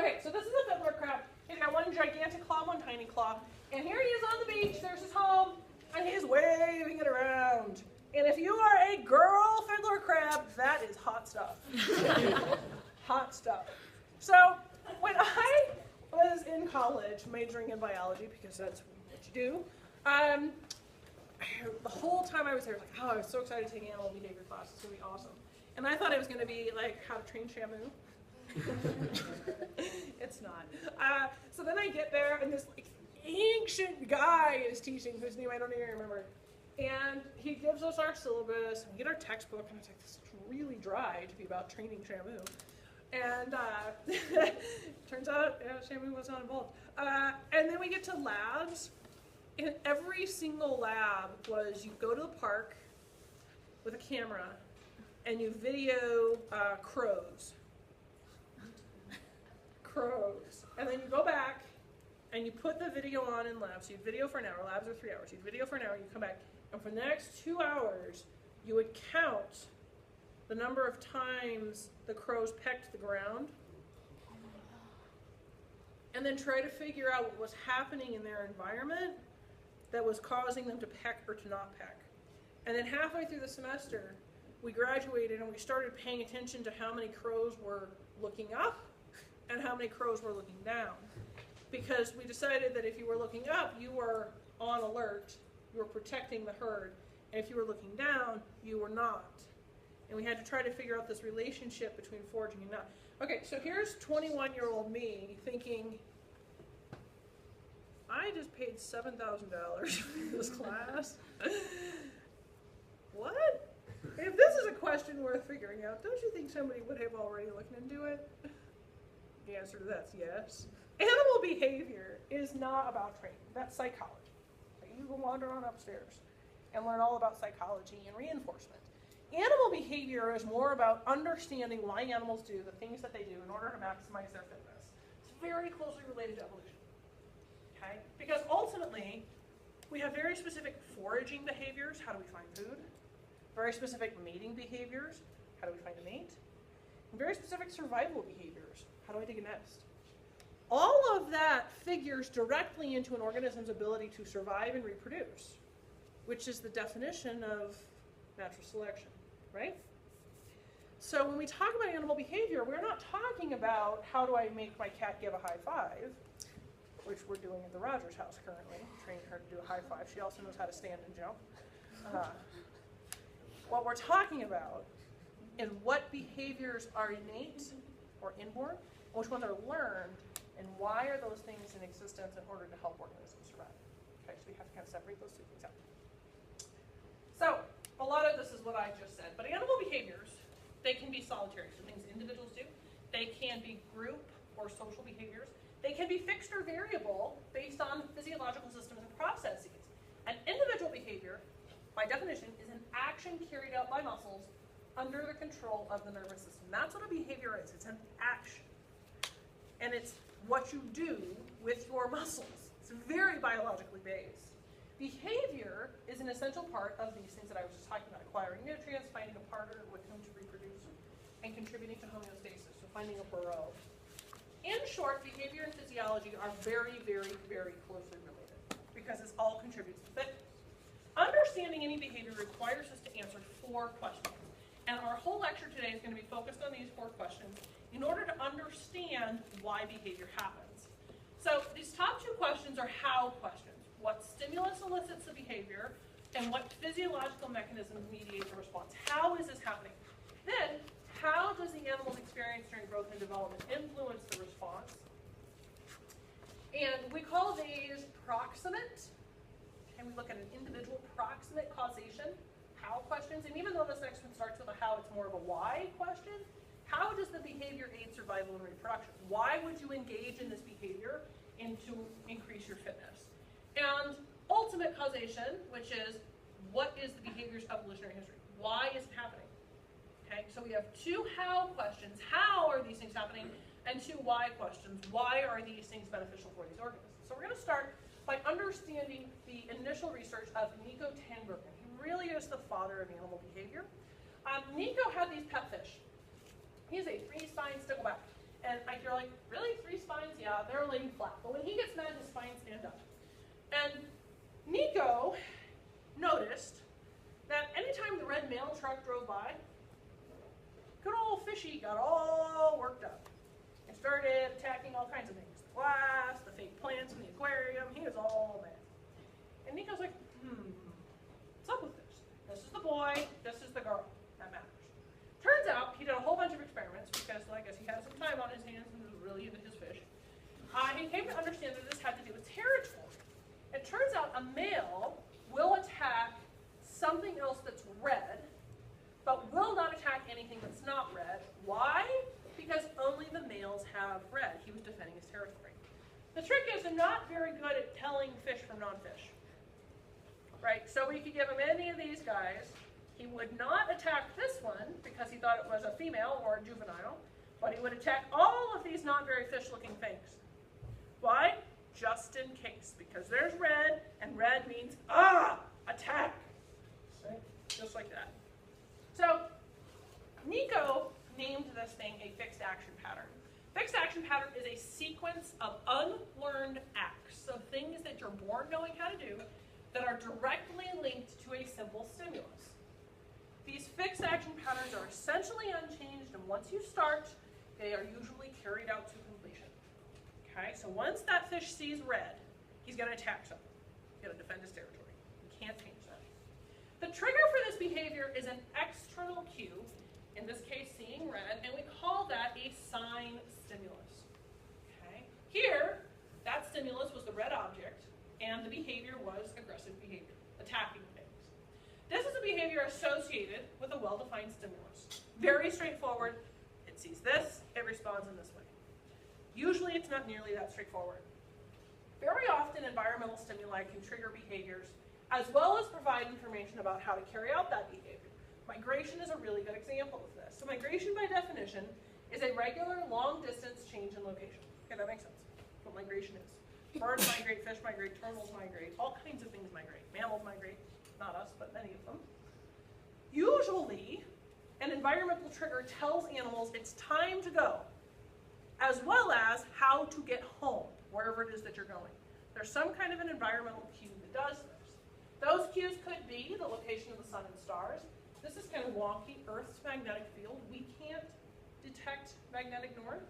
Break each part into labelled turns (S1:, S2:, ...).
S1: Okay, so this is a fiddler crab. He's got one gigantic claw, one tiny claw. And here he is on the beach. There's his home. And he's waving it around. And if you are a girl fiddler crab, that is hot stuff. Hot stuff. So when I was in college majoring in biology, because that's what you do, the whole time I was there, I was like, oh, I was so excited to take animal behavior class. It's going to be awesome. And I thought it was going to be like how to train Shamu. It's not. So then I get there, and this like, ancient guy is teaching, whose name I don't even remember. And he gives us our syllabus, and we get our textbook, and it's like, this is really dry to be about training Shamu. And turns out Shamu was not involved. And then we get to labs, and every single lab was you go to the park with a camera, and you video crows. Crows. And then you go back, and you put the video on in labs. So you video for an hour. Labs are 3 hours. You video for an hour, you come back. And for the next 2 hours, you would count the number of times the crows pecked the ground. And then try to figure out what was happening in their environment that was causing them to peck or to not peck. And then halfway through the semester, we graduated and we started paying attention to how many crows were looking up and how many crows were looking down. Because we decided that if you were looking up, you were on alert, you were protecting the herd, and if you were looking down, you were not. And we had to try to figure out this relationship between foraging and not. Okay, so here's 21-year-old me thinking, I just paid $7,000 for this class. What? If this is a question worth figuring out, don't you think somebody would have already looked into it? The answer to that's yes. Animal behavior is not about training. That's psychology. You can wander on upstairs and learn all about psychology and reinforcement. Animal behavior is more about understanding why animals do the things that they do in order to maximize their fitness. It's very closely related to evolution. Okay? Because ultimately, we have very specific foraging behaviors. How do we find food? Very specific mating behaviors. How do we find a mate? And very specific survival behaviors. How do I dig a nest? All of that figures directly into an organism's ability to survive and reproduce, which is the definition of natural selection, right? So when we talk about animal behavior, we're not talking about how do I make my cat give a high five, which we're doing at the Rogers house currently, training her to do a high five. She also knows how to stand and jump. What we're talking about is what behaviors are innate or inborn, and which ones are learned, and why are those things in existence in order to help organisms survive. Okay, so we have to kind of separate those two things out. So a lot of this is what I just said, but animal behaviors, they can be solitary, so things individuals do. They can be group or social behaviors. They can be fixed or variable based on physiological systems and processes. An individual behavior, by definition, is an action carried out by muscles under the control of the nervous system. That's what a behavior is. It's an action. And it's what you do with your muscles. It's very biologically based. Behavior is an essential part of these things that I was just talking about, acquiring nutrients, finding a partner with whom to reproduce, and contributing to homeostasis, so finding a burrow. In short, behavior and physiology are very, very, very closely related because this all contributes to fitness. Understanding any behavior requires us to answer 4 questions. And our whole lecture today is going to be focused on these 4 questions in order to understand why behavior happens. So these top 2 questions are how questions. What stimulus elicits the behavior, and what physiological mechanisms mediate the response? How is this happening? Then, how does the animal's experience during growth and development influence the response? And we call these proximate, and we look at an individual proximate causation, how questions, and even though this next one starts with a how, it's more of a why question. How does the behavior aid survival and reproduction? Why would you engage in this behavior and to increase your fitness? And ultimate causation, which is what is the behavior's evolutionary history? Why is it happening? Okay, so we have 2 how questions. How are these things happening? And 2 why questions. Why are these things beneficial for these organisms? So we're going to start by understanding the initial research of Nico Tinbergen. He really is the father of animal behavior. Nico had these pet fish. He's a free-spine stickleback. And you're like, really? 3 they're laying flat. But when he gets mad, his spines stand up. And Nico noticed that anytime the red mail truck drove by, good old Fishy got all worked up and started attacking all kinds of things. The glass, the fake plants in the aquarium, he was all mad. And Nico's like, what's up with this? This is the boy, this is the girl. That matters. Turns out he did a whole bunch of experiments because I guess he had some time on his hands and was really into his fish. He came to understand that this had to do with territory. It turns out a male will attack something else that's red, but will not attack anything that's not red. Why? Because only the males have red. He was defending his territory. The trick is they're not very good at telling fish from non-fish. Right? So we could give him any of these guys. He would not attack this one because he thought it was a female or a juvenile, but he would attack all of these not very fish-looking things. Why? Just in case, because there's red, and red means, attack. Right? Just like that. So, Nico named this thing a fixed action pattern. Fixed action pattern is a sequence of unlearned acts, so things that you're born knowing how to do that are directly linked to a simple stimulus. These fixed action patterns are essentially unchanged, and once you start, they are usually carried out to completion. Okay, so once that fish sees red, he's going to attack something. He's going to defend his territory. You can't change that. The trigger for this behavior is an external cue, in this case seeing red, and we call that a sign stimulus. Okay, here, that stimulus was the red object, and the behavior was aggressive behavior, attacking things. This is a behavior associated with a well-defined stimulus. Very straightforward. It sees this, it responds in this way. Usually it's not nearly that straightforward. Very often environmental stimuli can trigger behaviors as well as provide information about how to carry out that behavior. Migration is a really good example of this. So migration by definition is a regular long-distance change in location. Okay, that makes sense. That's what migration is. Birds migrate, fish migrate, turtles migrate, all kinds of things migrate. Mammals migrate, not us, but many of them. Usually, an environmental trigger tells animals it's time to go, as well as how to get home, wherever it is that you're going. There's some kind of an environmental cue that does this. Those cues could be the location of the sun and stars. This is kind of wonky, Earth's magnetic field. We can't detect magnetic north.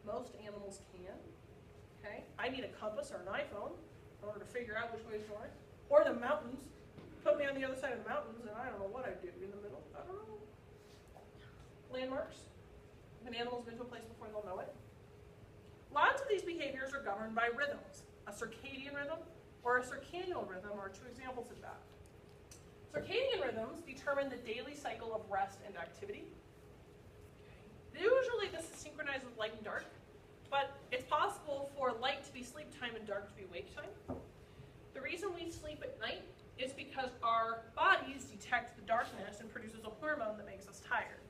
S1: Most animals can. Okay? I need a compass or an iPhone in order to figure out which way is north. Or the mountains. Put me on the other side of the mountains and I don't know what I'd do in the middle. I don't know. Landmarks. If an animal's been to a place before, they'll know it. Lots of these behaviors are governed by rhythms. A circadian rhythm or a circannual rhythm are two examples of that. Circadian rhythms determine the daily cycle of rest and activity. Usually this is synchronized with light and dark, but it's possible for light to be sleep time and dark to be wake time. The reason we sleep at night is because our bodies detect the darkness and produces a hormone that makes us tired.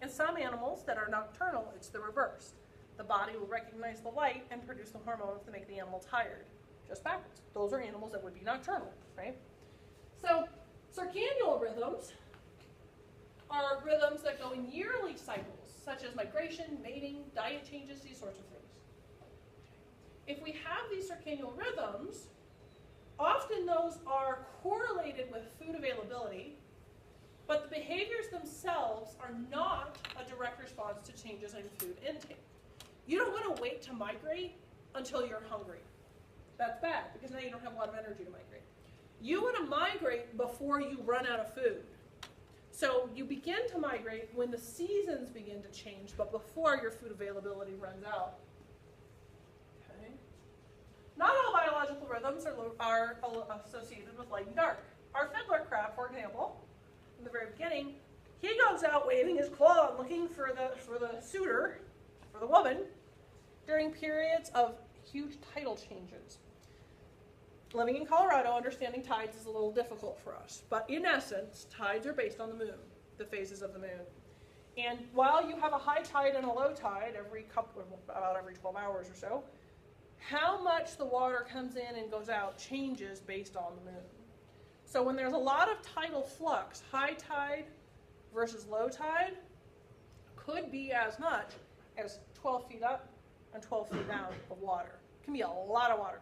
S1: In some animals that are nocturnal, it's the reverse. The body will recognize the light and produce the hormones that make the animal tired. Just backwards. Those are animals that would be nocturnal, right? So, circannual rhythms are rhythms that go in yearly cycles, such as migration, mating, diet changes, these sorts of things. If we have these circannual rhythms, often those are correlated with food availability, but the behaviors themselves are not a direct response to changes in food intake. You don't want to wait to migrate until you're hungry. That's bad, because now you don't have a lot of energy to migrate. You want to migrate before you run out of food. So you begin to migrate when the seasons begin to change, but before your food availability runs out. Okay. Not all biological rhythms are associated with light and dark. Our fiddler crab, for example, in the very beginning, he goes out waving his claw and looking for the suitor, for the woman, during periods of huge tidal changes. Living in Colorado, understanding tides is a little difficult for us. But in essence, tides are based on the moon, the phases of the moon. And while you have a high tide and a low tide about every 12 hours or so, how much the water comes in and goes out changes based on the moon. So when there's a lot of tidal flux, high tide versus low tide could be as much as 12 feet up and 12 feet down of water. can be a lot of water.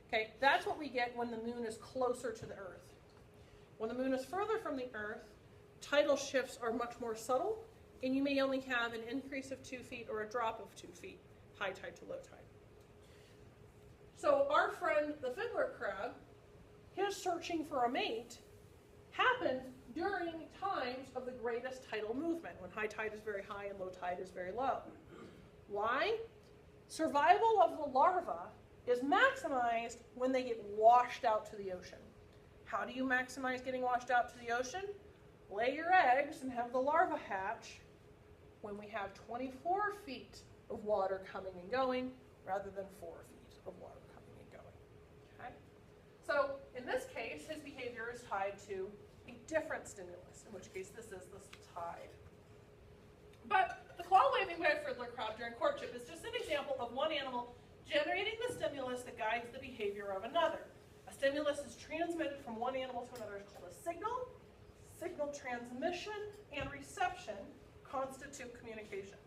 S1: Okay, that's what we get when the moon is closer to the Earth. When the moon is further from the Earth, tidal shifts are much more subtle, and you may only have an increase of 2 feet or a drop of 2 feet, high tide to low tide. So our friend, the fiddler crab, his searching for a mate happened during times of the greatest tidal movement, when high tide is very high and low tide is very low. Why? Survival of the larva is maximized when they get washed out to the ocean. How do you maximize getting washed out to the ocean? Lay your eggs and have the larva hatch when we have 24 feet of water coming and going rather than 4 feet of water coming and going. Okay? So in this case, his behavior is tied to a different stimulus, in which case this is the tide. But the claw waving by a fiddler crab during courtship is just an example of one animal generating the stimulus that guides the behavior of another. A stimulus is transmitted from one animal to another is called a signal. Signal transmission and reception constitute communication.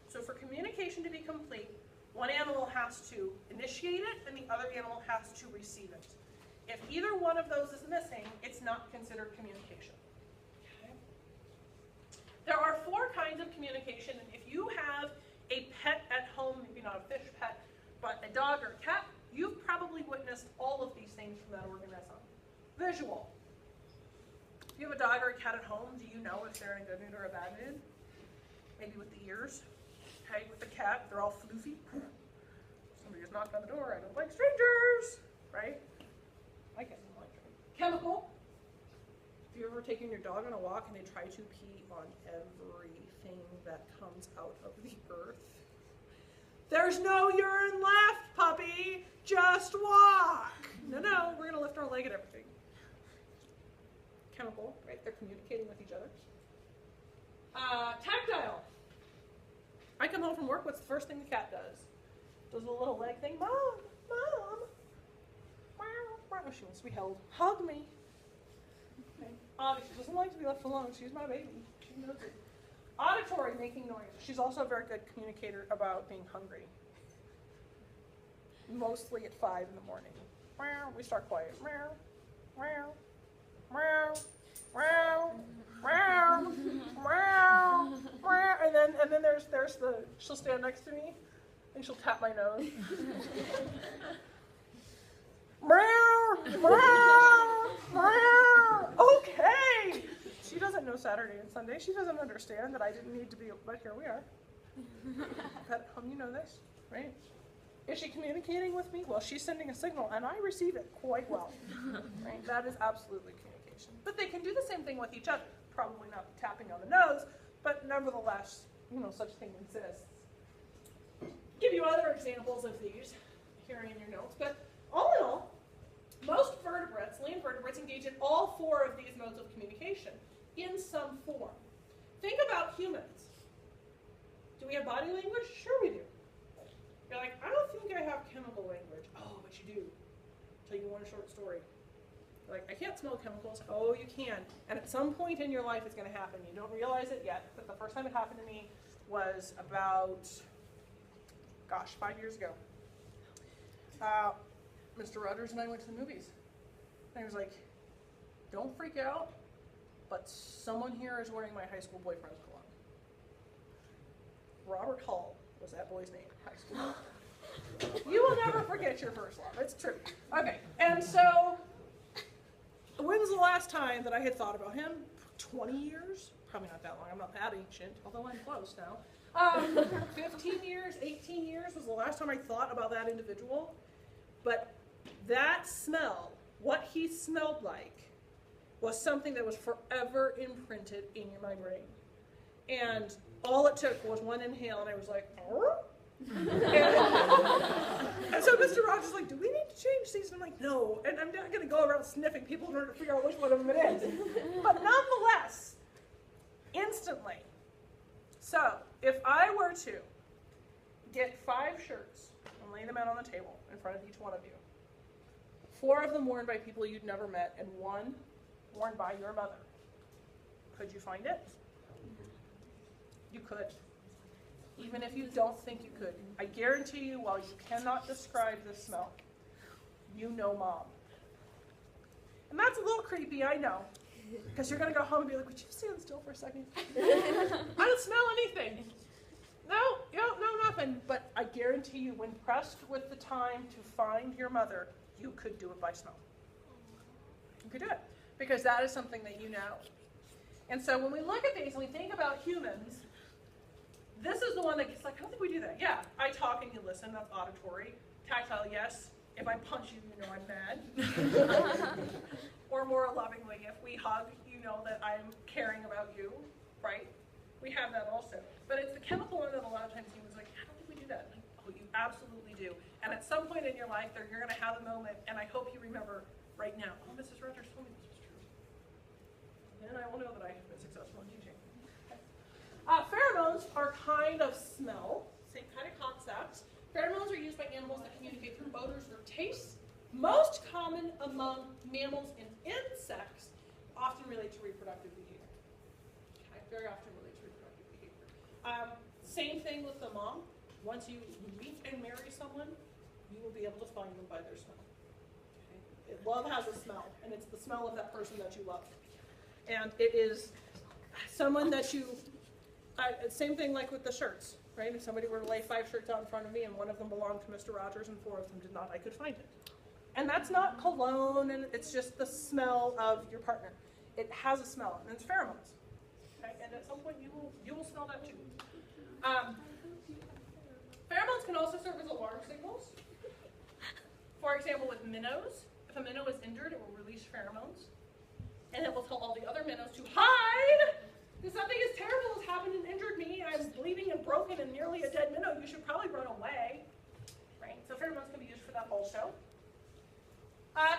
S1: So for communication to be complete, one animal has to initiate it and the other animal has to receive it. If either one of those is missing, it's not considered communication. Okay? There are 4 kinds of communication, and if you have a pet at home, maybe not a fish pet, but a dog or a cat, you've probably witnessed all of these things from that organism. Visual. If you have a dog or a cat at home, do you know if they're in a good mood or a bad mood? Maybe with the ears. Okay, with the cat, they're all floofy. Somebody just knocked on the door. I don't like strangers, right? I guess I don't like strangers. Chemical. If you're ever taking your dog on a walk and they try to pee on everything that comes out of the earth, there's no urine left, puppy. Just walk. No, we're gonna lift our leg at everything. Chemical, right? They're communicating with each other. Tactile. I come home from work, what's the first thing the cat does? Does a little leg thing. Mom, Mom. Oh, she wants to be held. Hug me. Okay. She doesn't like to be left alone. She's my baby. She knows it. Auditory, making noise. She's also a very good communicator about being hungry. Mostly at 5 in the morning. We start quiet. And then there's the, she'll stand next to me and she'll tap my nose. Okay. She doesn't know Saturday and Sunday. She doesn't understand that I didn't need to be, but here we are. At home, you know this, right? Is she communicating with me? Well, she's sending a signal, and I receive it quite well. Right? That is absolutely communication. But they can do the same thing with each other. Probably not tapping on the nose, but nevertheless, such thing exists. Give you other examples of these here in your notes, but all in all, most vertebrates, land vertebrates, engage in all 4 of these modes of communication in some form. Think about humans. Do we have body language? Sure we do. You're like, I don't think I have chemical language. Oh, but you do. I'll tell you one short story. You're like, I can't smell chemicals. Oh, you can. And at some point in your life it's going to happen. You don't realize it yet, but the first time it happened to me was about, 5 years ago. Mr. Rogers and I went to the movies. And he was like, don't freak out, but someone here is wearing my high school boyfriend's cologne. Robert Hall was that boy's name, high school. You will never forget your first love. It's true. Okay, and so when was the last time that I had thought about him? 20 years? Probably not that long. I'm not that ancient, although I'm close now. 15 years, 18 years was the last time I thought about that individual. But that smell, what he smelled like, was something that was forever imprinted in my brain. And all it took was one inhale, and I was like, oh? And so Mr. Rogers is like, do we need to change these? And I'm like, no. And I'm not going to go around sniffing people in order to figure out which one of them it is. But nonetheless, instantly. So if I were to get 5 shirts and lay them out on the table in front of each one of you, 4 of them worn by people you'd never met, and 1 worn by your mother, could you find it? You could. even if you don't think you could. I guarantee you, while you cannot describe this smell, you know mom. And that's a little creepy, I know, because you're going to go home and be like, would you stand still for a second? I don't smell anything. No, nothing. But I guarantee you, when pressed with the time to find your mother, you could do it by smell. You could do it, because that is something that you know. And so when we look at these and we think about humans, this is the one that gets like, I don't think we do that. Yeah, I talk and you listen, that's auditory. Tactile, yes. If I punch you, you know I'm mad. Or more lovingly, if we hug, you know that I'm caring about you, right? We have that also. But it's the chemical one that a lot of times humans are like, I don't think we do that. Like, oh, you absolutely do. And at some point in your life, you're going to have a moment, and I hope you remember right now, oh, Mrs. Rogers told me this was true. And I will know that I have been successful in teaching. Okay. Pheromones are kind of smell, same kind of concept. Pheromones are used by animals that communicate through odors or tastes. Most common among mammals and insects, often relate to reproductive behavior. Okay, very often relate to reproductive behavior. Same thing with the mom. Once you meet and marry someone, you will be able to find them by their smell. Okay? Love has a smell, and it's the smell of that person that you love. And it is someone that you, same thing like with the shirts, right? If somebody were to lay 5 shirts out in front of me and one of them belonged to Mr. Rogers and 4 of them did not, I could find it. And that's not cologne, and it's just the smell of your partner. It has a smell, and it's pheromones. Okay? And at some point, you will smell that too. Pheromones can also serve as alarm signals. For example, with minnows, if a minnow is injured, it will release pheromones, and it will tell all the other minnows to hide. If something as terrible has happened and injured me, I'm bleeding and broken and nearly a dead minnow, you should probably run away. Right? So pheromones can be used for that also.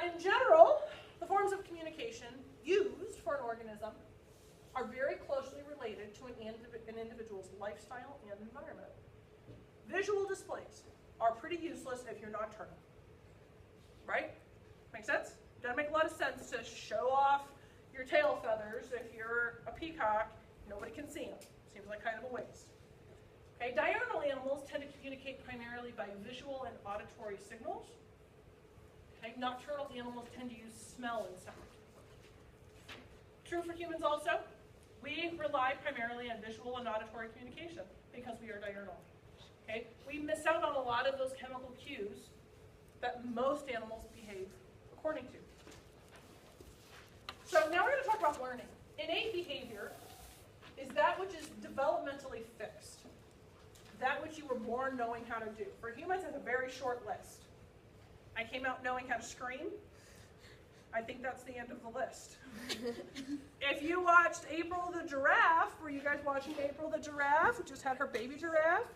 S1: In general, the forms of communication used for an organism are very closely related to an individual's lifestyle and environment. Visual displays are pretty useless if you're nocturnal. Right? Make sense? Doesn't make a lot of sense to show off your tail feathers if you're a peacock. Nobody can see them. Seems like kind of a waste. Okay, diurnal animals tend to communicate primarily by visual and auditory signals. Okay, nocturnal animals tend to use smell and sound. True for humans also. We rely primarily on visual and auditory communication because we are diurnal. Okay, we miss out on a lot of those chemical cues that most animals behave according to. So now we're going to talk about learning. Innate behavior is that which is developmentally fixed. That which you were born knowing how to do. For humans, it's a very short list. I came out knowing how to scream. I think that's the end of the list. If you watched April the giraffe, were you guys watching April the giraffe, who just had her baby giraffe?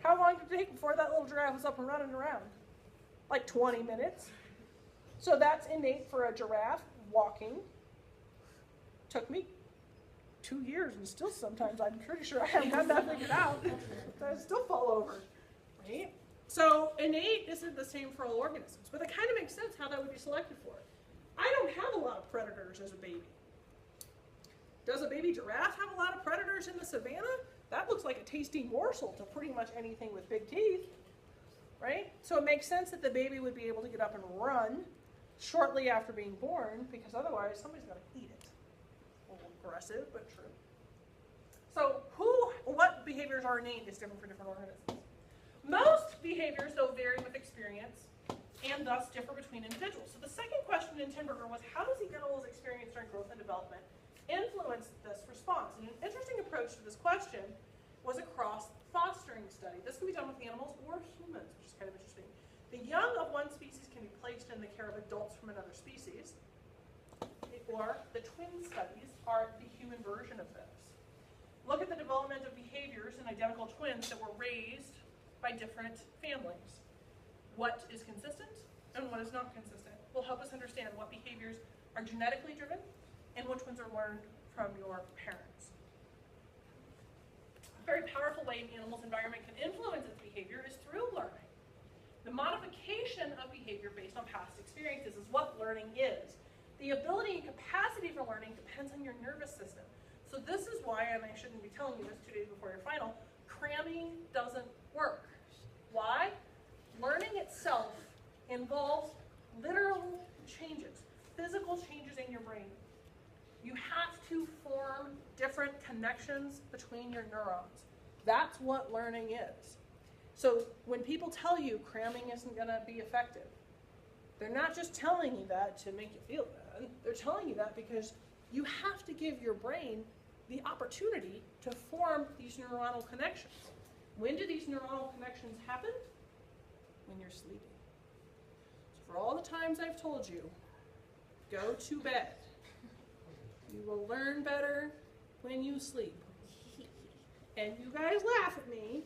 S1: How long did it take before that little giraffe was up and running around? Like 20 minutes. So that's innate for a giraffe. Walking took me 2 years, and still sometimes I'm pretty sure I haven't got that figured out. I still fall over, right? So innate isn't the same for all organisms, but it kind of makes sense how that would be selected for. I don't have a lot of predators as a baby. Does a baby giraffe have a lot of predators in the savannah? That looks like a tasty morsel to pretty much anything with big teeth, right? So it makes sense that the baby would be able to get up and run shortly after being born, because otherwise somebody's going to eat it. A little aggressive, but true. So what behaviors are innate is different for different organisms. Most behaviors, though, vary with experience and thus differ between individuals. So the second question in Tinberger was, how does the animal's experience during growth and development influence this response? And an interesting approach to this question was a cross-fostering study. This can be done with animals or humans, which is kind of interesting. The young of one species can be placed in the care of adults from another species, or the twin studies are the human version of this. Look at the development of behaviors in identical twins that were raised by different families. What is consistent and what is not consistent will help us understand what behaviors are genetically driven and which ones are learned from your parents. A very powerful way an animal's environment can influence its behavior is through learning. The modification of behavior based on past experiences is what learning is. The ability and capacity for learning depends on your nervous system. So this is why, and I shouldn't be telling you this 2 days before your final, cramming doesn't work. Why? Learning itself involves literal changes, physical changes in your brain. You have to form different connections between your neurons. That's what learning is. So when people tell you cramming isn't going to be effective, they're not just telling you that to make you feel bad. They're telling you that because you have to give your brain the opportunity to form these neuronal connections. When do these neuronal connections happen? When you're sleeping. So for all the times I've told you, go to bed. You will learn better when you sleep. And you guys laugh at me.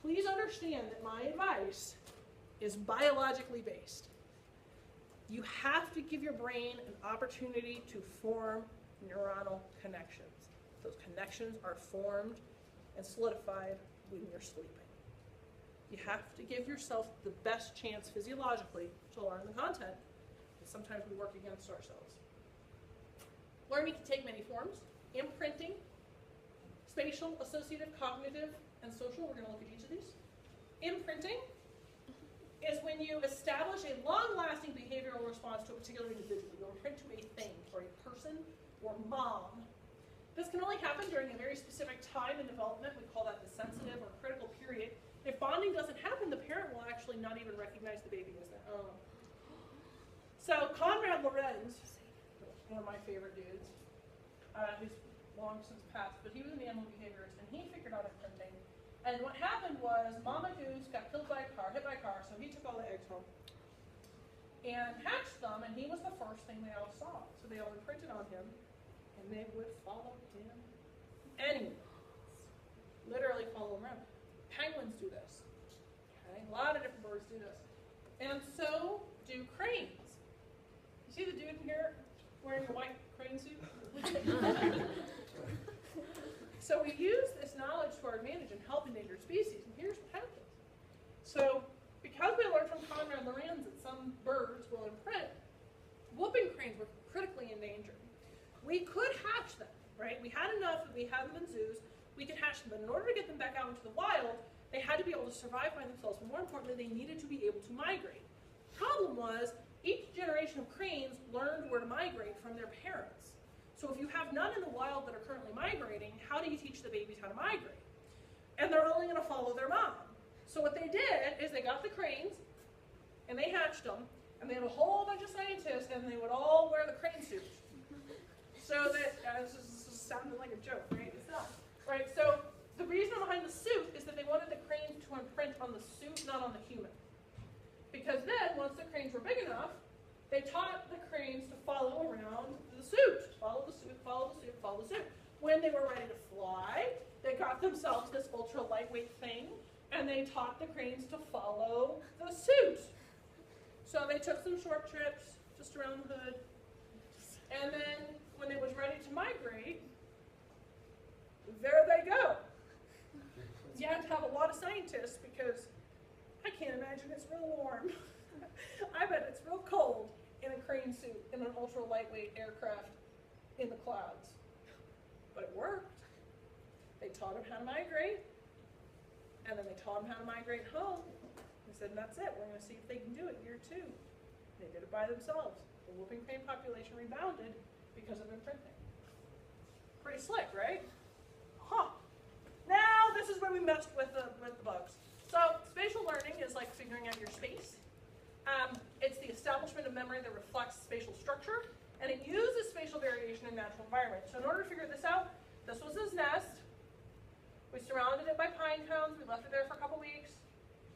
S1: Please understand that my advice is biologically based. You have to give your brain an opportunity to form neuronal connections. Those connections are formed and solidified when you're sleeping. You have to give yourself the best chance physiologically to learn the content. And sometimes we work against ourselves. Learning can take many forms. Imprinting, spatial, associative, cognitive, and social. We're going to look at each of these. Imprinting is when you establish a long-lasting behavioral response to a particular individual. You imprint to a thing, or a person, or mom. This can only happen during a very specific time in development. We call that the sensitive or critical period. If bonding doesn't happen, the parent will actually not even recognize the baby as their own. So Konrad Lorenz, one of my favorite dudes, who's long since passed, but he was an animal behaviorist, and he figured out imprinting. And what happened was Mama Goose got killed by a car, hit by a car, so he took all the eggs home and hatched them, and he was the first thing they all saw. So they all imprinted on him, and they would follow him anywhere. Literally follow him around. Penguins do this. Okay? A lot of different birds do this. And so do cranes. You see the dude in here wearing a white crane suit? So we use this knowledge to our advantage and help endangered species, and here's what happens. So because we learned from Konrad Lorenz that some birds will imprint, whooping cranes were critically endangered. We could hatch them, right? We had enough that we had them in zoos, we could hatch them, but in order to get them back out into the wild, they had to be able to survive by themselves, but more importantly, they needed to be able to migrate. Problem was, each generation of cranes learned where to migrate from their parents. So if you have none in the wild that are currently migrating, how do you teach the babies how to migrate? And they're only going to follow their mom. So what they did is they got the cranes, and they hatched them, and they had a whole bunch of scientists, and they would all wear the crane suits. So that, this is sounding like a joke, right? It's not. Right, so the reason behind the suit is that they wanted the cranes to imprint on the suit, not on the human. Because then, once the cranes were big enough, they taught the cranes to follow around the suit. Follow the suit, follow the suit, follow the suit. When they were ready to fly, they got themselves this ultra lightweight thing, and they taught the cranes to follow the suit. So they took some short trips just around the hood, and then when it was ready to migrate, there they go. You have to have a lot of scientists because I can't imagine it's real warm. I bet it's real cold in a crane suit in an ultra lightweight aircraft in the clouds. But it worked. They taught them how to migrate, and then they taught them how to migrate home. They said, and that's it, we're going to see if they can do it year 2. They did it by themselves. The whooping crane population rebounded because of imprinting. Pretty slick, right? Huh. Now this is where we messed with the bugs. So spatial learning is like figuring out your space. It's the establishment of memory that reflects spatial structure, and it uses spatial variation in natural environment. So in order to figure this out, this was his nest. We surrounded it by pine cones. We left it there for a couple weeks.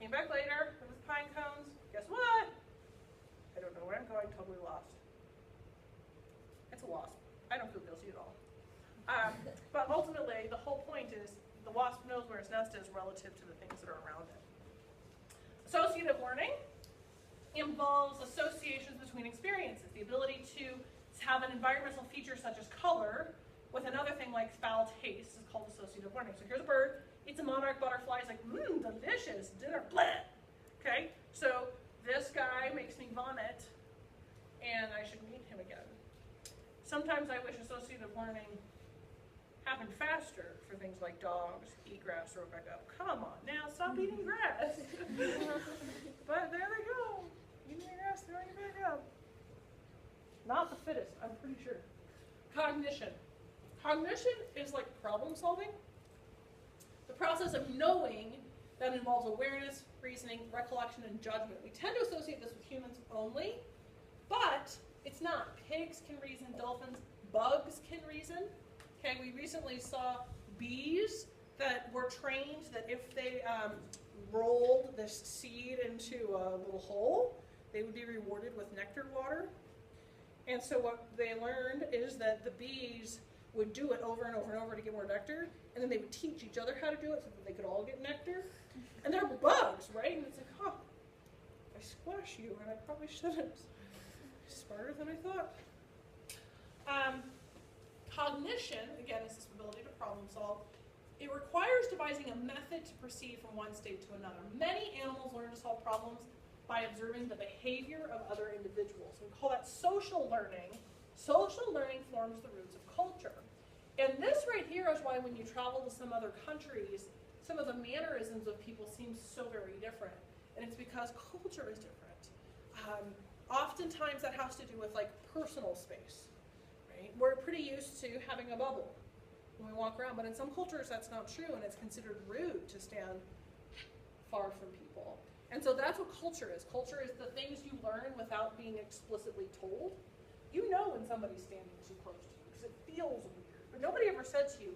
S1: Came back later with his pine cones. Guess what? I don't know where I'm going. Totally lost. It's a wasp. I don't feel guilty at all. But ultimately, the whole point is the wasp knows where its nest is relative to the things that are around it. Associative learning involves associations between experiences. The ability to have an environmental feature such as color with another thing like foul taste is called associative learning. So here's a bird, eats a monarch butterfly, it's like, delicious, dinner, bleh. Okay, so this guy makes me vomit, and I should meet him again. Sometimes I wish associative learning happen faster for things like dogs, eat grass, throw it back up. Come on now, stop eating grass. But there they go. Eating the grass, throwing it back up. Not the fittest, I'm pretty sure. Cognition. Cognition is like problem solving. The process of knowing that involves awareness, reasoning, recollection, and judgment. We tend to associate this with humans only, but it's not. Pigs can reason, dolphins, bugs can reason. Okay, we recently saw bees that were trained that if they rolled this seed into a little hole, they would be rewarded with nectar water. And so what they learned is that the bees would do it over and over and over to get more nectar, and then they would teach each other how to do it so that they could all get nectar. And they're bugs, right? And it's like, oh, I squash you, and I probably shouldn't. Smarter than I thought. Cognition, again, is this ability to problem solve. It requires devising a method to proceed from one state to another. Many animals learn to solve problems by observing the behavior of other individuals. We call that social learning. Social learning forms the roots of culture. And this right here is why when you travel to some other countries, some of the mannerisms of people seem so very different. And it's because culture is different. Oftentimes that has to do with like personal space. We're pretty used to having a bubble when we walk around, but in some cultures that's not true, and it's considered rude to stand far from people. And so that's what culture is. Culture is the things you learn without being explicitly told. You know when somebody's standing too close to you because it feels weird. But nobody ever said to you,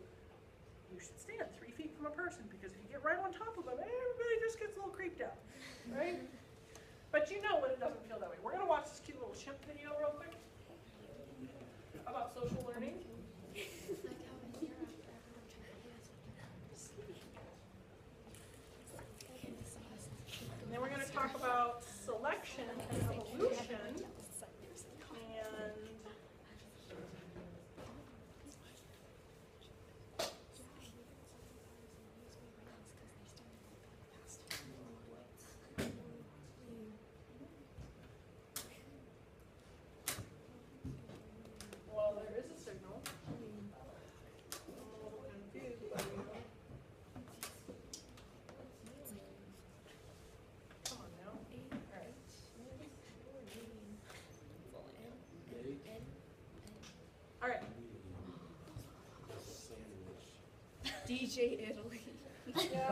S1: you should stand 3 feet from a person because if you get right on top of them, everybody just gets a little creeped out, right? But you know when it doesn't feel that way. We're going to watch this cute little chimp video real quick about social learning. And then we're going to talk about selection and evolution. And well, there is a signal. I'm a little confused by you. Come on now. All right. All right.
S2: DJ Italy.
S1: Yeah.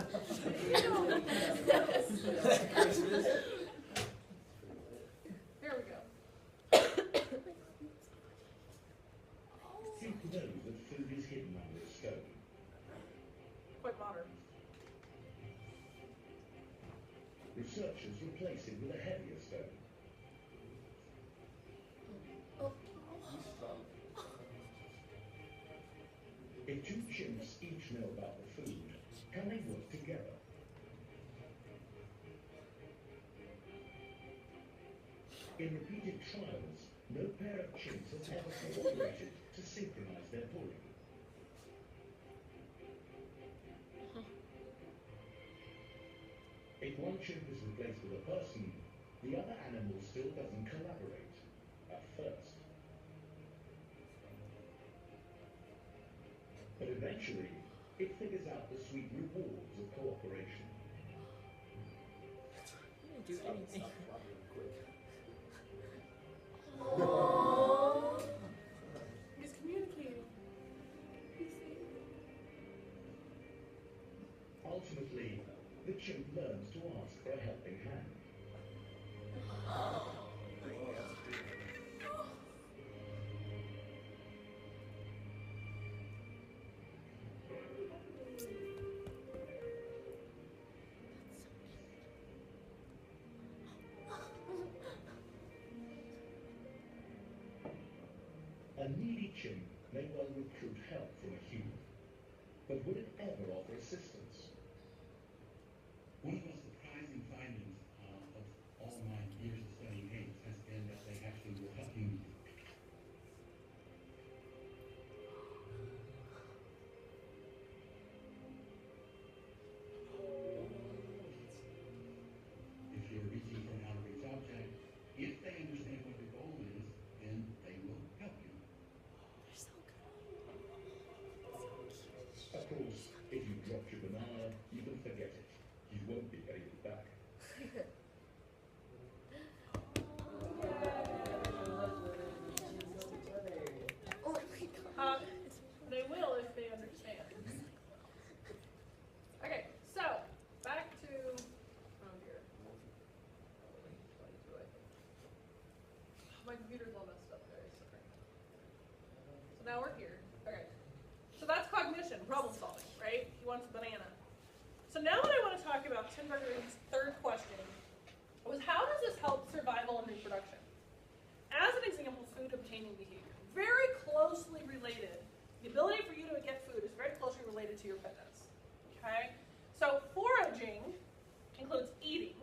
S1: There we go.
S3: Think know that food is hidden under a stone.
S1: Quite modern.
S3: Researchers replace it with a heavier stone. If two chimps each know about the food, can they work together? In repeated trials, no pair of chimps has ever cooperated to synchronize their pulling. If one chimp is replaced with a person, the other animal still doesn't collaborate, at first. But eventually, it figures out the sweet rewards of cooperation.
S2: Do anything.
S1: He's communicating.
S3: Ultimately, the chimp learns to ask for a helping hand. A needy chimp may well recruit help from a human, but would it ever offer assistance?
S4: One of the most surprising findings of all my years of studying apes has been that they actually will help you. If you're reaching for an out-of-reach object, if they understand what the goal is, then they will help you.
S2: They're so good. So
S1: My computer's all messed up, guys. Sorry. So now we're here. Okay. So that's cognition, problem solving, right? He wants a banana. So now what I want to talk about, Tinbergen's third question, was how does this help survival and reproduction? As an example, food obtaining behavior. Very closely related. The ability for you to get food is very closely related to your fitness. Okay? So foraging includes eating,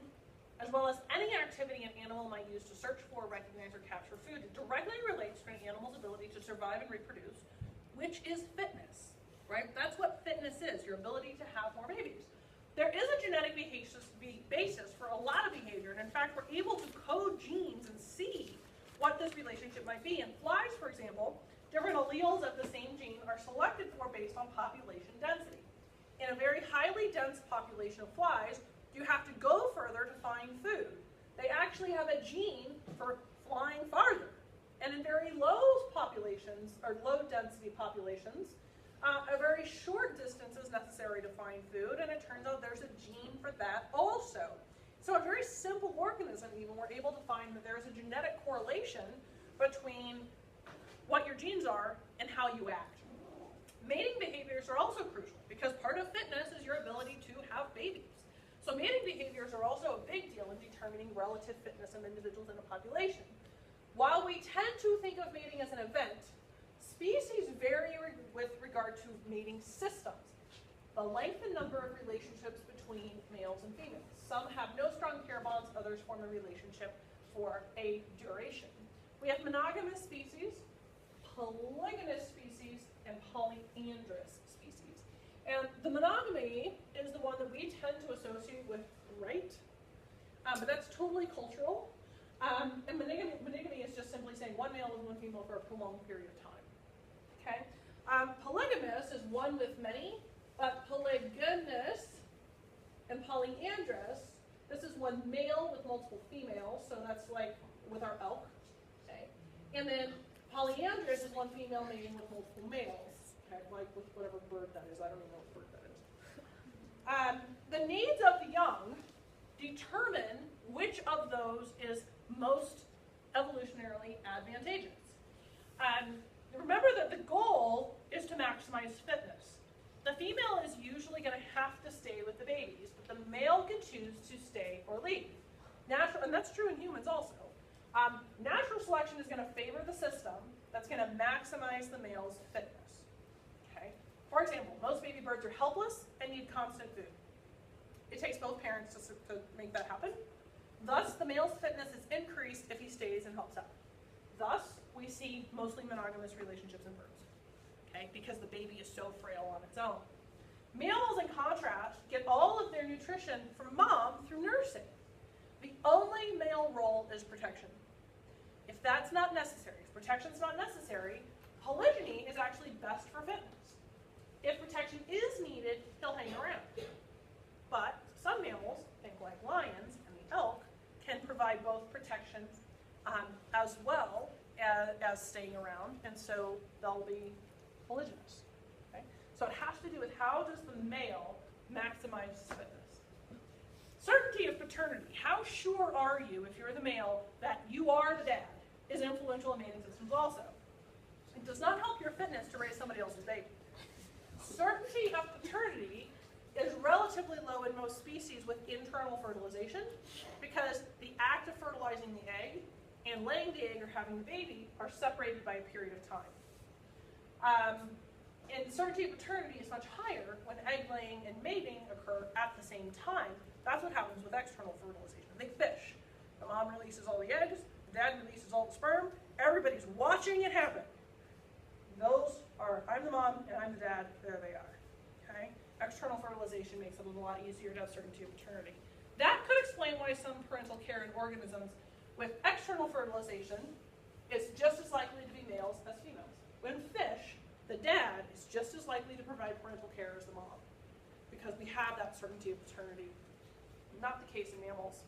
S1: as well as any activity an animal might use to search for, recognize, or capture food. It directly relates to an animal's ability to survive and reproduce, which is fitness, right? That's what fitness is, your ability to have more babies. There is a genetic basis for a lot of behavior, and in fact, we're able to code genes and see what this relationship might be. In flies, for example, different alleles of the same gene are selected for based on population density. In a very highly dense population of flies, you have to go further to find food. They actually have a gene for flying farther. And in very low populations, or low density populations, a very short distance is necessary to find food, and it turns out there's a gene for that also. So a very simple organism, even, we're able to find that there's a genetic correlation between what your genes are and how you act. Mating behaviors are also crucial, because part of fitness is your ability to have babies. So mating behaviors are also a big deal in determining relative fitness of individuals in a population. While we tend to think of mating as an event, species vary with regard to mating systems. The length and number of relationships between males and females. Some have no strong pair bonds, others form a relationship for a duration. We have monogamous species, polygynous species, and polyandrous species. And the monogamy is the one that we tend to associate with right, but that's totally cultural. And monogamy is just simply saying one male with one female for a prolonged period of time. Okay? Polygamous is one with many, but polygynous and polyandrous, this is one male with multiple females, so that's like with our elk, okay? And then polyandrous is one female mating with multiple males, okay? Like with whatever bird that is, I don't even know what bird that is. The needs of the young determine which of those is most evolutionarily advantageous. Remember that the goal is to maximize fitness. The female is usually going to have to stay with the babies, but the male can choose to stay or leave. And that's true in humans also. Natural selection is going to favor the system that's going to maximize the male's fitness. Okay? For example, most baby birds are helpless and need constant food. It takes both parents to make that happen. Thus, the male's fitness is increased if he stays and helps out. Thus, we see mostly monogamous relationships in birds, okay? Because the baby is so frail on its own. Mammals, in contrast, get all of their nutrition from mom through nursing. The only male role is protection. If that's not necessary, if protection's not necessary, polygyny is actually best for fitness. If protection is needed, he'll hang around. But some mammals, think like lions and the elk, can provide both protection as well as staying around, and so they'll be polygynous. Okay? So it has to do with how does the male maximize his fitness. Certainty of paternity. How sure are you, if you're the male, that you are the dad, is influential in mating systems also. It does not help your fitness to raise somebody else's baby. Certainty of paternity is relatively low in most species with internal fertilization, because the act of fertilizing the egg and laying the egg or having the baby are separated by a period of time. And certainty of paternity is much higher when egg laying and mating occur at the same time. That's what happens with external fertilization. Think fish. The mom releases all the eggs, the dad releases all the sperm, everybody's watching it happen. Those are, I'm the mom and I'm the dad, there they are. Okay? External fertilization makes it a lot easier to have certainty of paternity. That could explain why some parental care in organisms with external fertilization is just as likely to be males as females. When fish, the dad is just as likely to provide parental care as the mom, because we have that certainty of paternity. Not the case in mammals.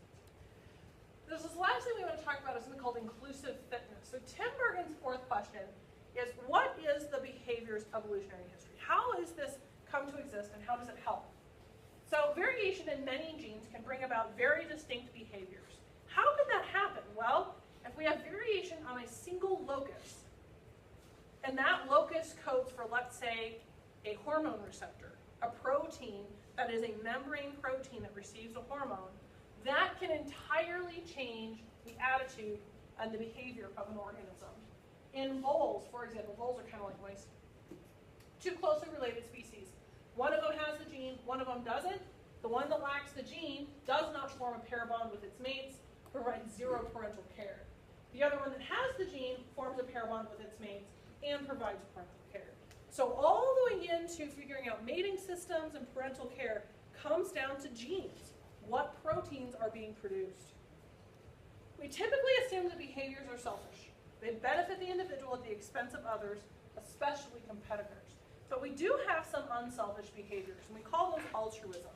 S1: This last thing we want to talk about is something called inclusive fitness. So Tinbergen's fourth question is, what is the behavior's evolutionary history? How has this come to exist and how does it help? So variation in many genes can bring about very distinct behaviors. How can that happen? Well, if we have variation on a single locus, and that locus codes for, let's say, a hormone receptor, a protein that is a membrane protein that receives a hormone, that can entirely change the attitude and the behavior of an organism. In voles, for example, voles are kind of like mice. Two closely related species. One of them has the gene, one of them doesn't. The one that lacks the gene does not form a pair bond with its mates, provides zero parental care. The other one that has the gene forms a pair bond with its mates and provides parental care. So all the way into figuring out mating systems and parental care comes down to genes. What proteins are being produced? We typically assume that behaviors are selfish. They benefit the individual at the expense of others, especially competitors. But we do have some unselfish behaviors, and we call those altruism.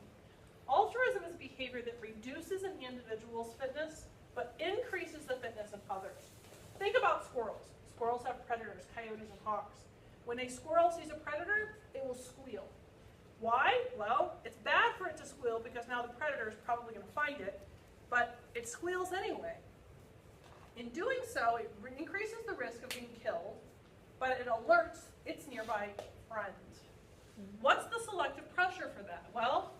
S1: Altruism is behavior that reduces an individual's fitness, but increases the fitness of others. Think about squirrels. Squirrels have predators, coyotes and hawks. When a squirrel sees a predator, it will squeal. Why? Well, it's bad for it to squeal because now the predator is probably going to find it, but it squeals anyway. In doing so, it increases the risk of being killed, but it alerts its nearby friend. What's the selective pressure for that? Well,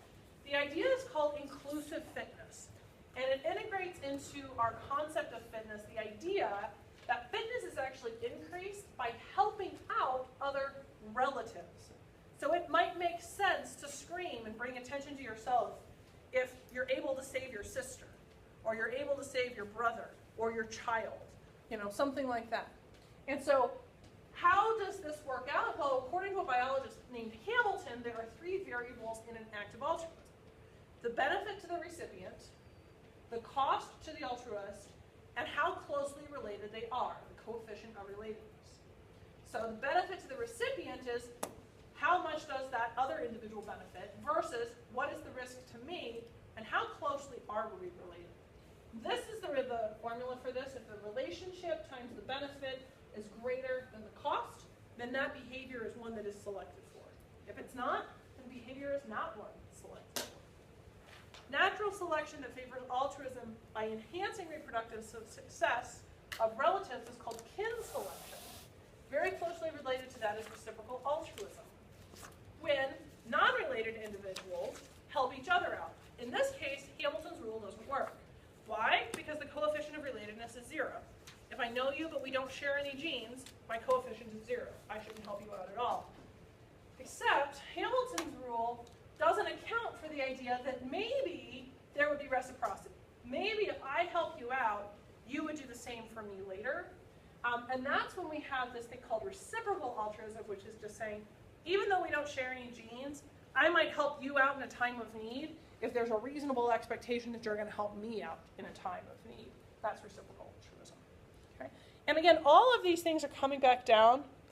S1: the idea is called inclusive fitness, and it integrates into our concept of fitness the idea that fitness is actually increased by helping out other relatives. So it might make sense to scream and bring attention to yourself if you're able to save your sister, or you're able to save your brother, or your child, something like that. And so how does this work out? Well, according to a biologist named Hamilton, there are three variables in an active altruism. The benefit to the recipient, the cost to the altruist, and how closely related they are, the coefficient of relatedness. So the benefit to the recipient is how much does that other individual benefit versus what is the risk to me and how closely are we related. This is the formula for this. If the relationship times the benefit is greater than the cost, then that behavior is one that is selected for. If it's not, then behavior is not one that's selected for. Natural selection that favors altruism by enhancing reproductive success of relatives is called kin selection. Very closely related to that is reciprocal altruism, when non-related individuals help each other out. In this case, Hamilton's rule doesn't work. Why? Because the coefficient of relatedness is 0. If I know you but we don't share any genes, my coefficient is 0. I shouldn't help you out at all. Except Hamilton's rule doesn't account for the idea that maybe there would be reciprocity. Maybe if I help you out, you would do the same for me later. And that's when we have this thing called reciprocal altruism, which is just saying, even though we don't share any genes, I might help you out in a time of need if there's a reasonable expectation that you're going to help me out in a time of need. That's reciprocal altruism. Okay? And again, all of these things are coming back down